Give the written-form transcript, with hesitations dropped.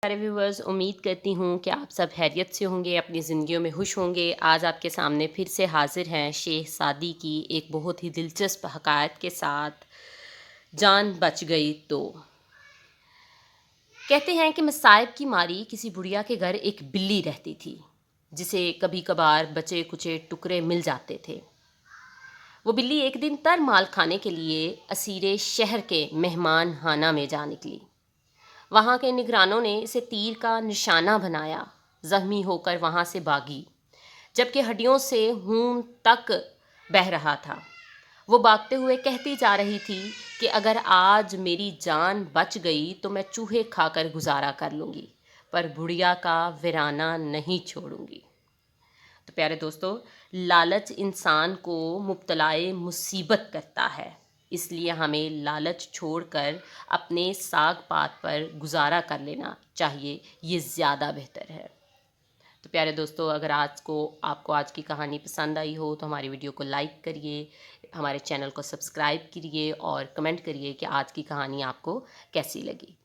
प्यारे व्यूवर्स, उम्मीद करती हूँ कि आप सब खैरियत से होंगे, अपनी ज़िंदगियों में खुश होंगे। आज आपके सामने फिर से हाजिर हैं शहज़ादी की एक बहुत ही दिलचस्प हकायत के साथ। जान बच गई तो। कहते हैं कि मसाइब की मारी किसी बुढ़िया के घर एक बिल्ली रहती थी, जिसे कभी कभार बचे कुचे टुकड़े मिल जाते थे। वो बिल्ली एक दिन तर माल खाने के लिए असीरे शहर के मेहमान खाना में जा निकली। वहाँ के निगरानों ने इसे तीर का निशाना बनाया। जख्मी होकर वहाँ से भागी, जबकि हड्डियों से खून तक बह रहा था। वो भागते हुए कहती जा रही थी कि अगर आज मेरी जान बच गई तो मैं चूहे खाकर गुजारा कर लूँगी, पर बुढ़िया का वीराना नहीं छोड़ूंगी। तो प्यारे दोस्तों, लालच इंसान को मुब्तलाए मुसीबत करता है, इसलिए हमें लालच छोड़कर अपने साग पात पर गुजारा कर लेना चाहिए। ये ज़्यादा बेहतर है। तो प्यारे दोस्तों, अगर आपको आज की कहानी पसंद आई हो तो हमारी वीडियो को लाइक करिए, हमारे चैनल को सब्सक्राइब करिए और कमेंट करिए कि आज की कहानी आपको कैसी लगी।